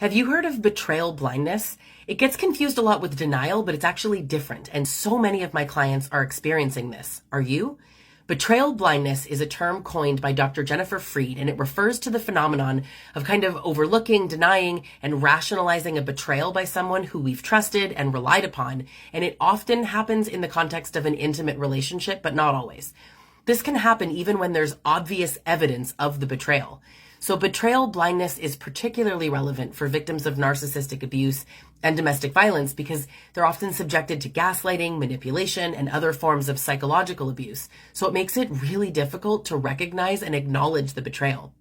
Have you heard of betrayal blindness? It gets confused a lot with denial, but it's actually different. And so many of my clients are experiencing this. Are you? Betrayal blindness is a term coined by Dr. Jennifer Freed, and it refers to the phenomenon of kind of overlooking, denying, and rationalizing a betrayal by someone who we've trusted and relied upon. And it often happens in the context of an intimate relationship, but not always. This can happen even when there's obvious evidence of the betrayal. So betrayal blindness is particularly relevant for victims of narcissistic abuse and domestic violence because they're often subjected to gaslighting, manipulation, and other forms of psychological abuse. So it makes it really difficult to recognize and acknowledge the betrayal.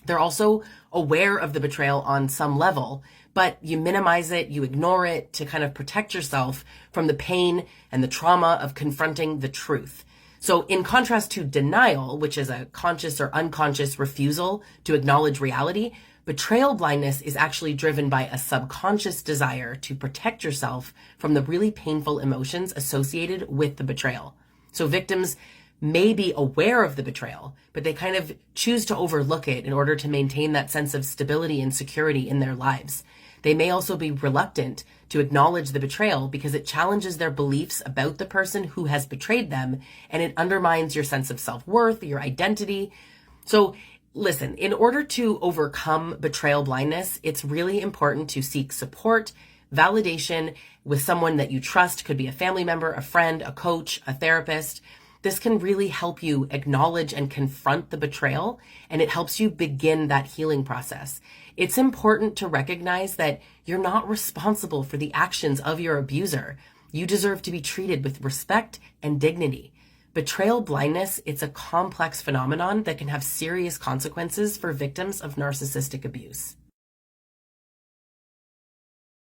They're also aware of the betrayal on some level, but you minimize it, you ignore it to kind of protect yourself from the pain and the trauma of confronting the truth. So in contrast to denial, which is a conscious or unconscious refusal to acknowledge reality, betrayal blindness is actually driven by a subconscious desire to protect yourself from the really painful emotions associated with the betrayal. So victims may be aware of the betrayal, but they kind of choose to overlook it in order to maintain that sense of stability and security in their lives. They may also be reluctant to acknowledge the betrayal because it challenges their beliefs about the person who has betrayed them, and it undermines your sense of self-worth, your identity. So listen, in order to overcome betrayal blindness, it's really important to seek support, validation with someone that you trust. Could be a family member, a friend, a coach, a therapist. This can really help you acknowledge and confront the betrayal, and it helps you begin that healing process. It's important to recognize that you're not responsible for the actions of your abuser. You deserve to be treated with respect and dignity. Betrayal blindness, it's a complex phenomenon that can have serious consequences for victims of narcissistic abuse.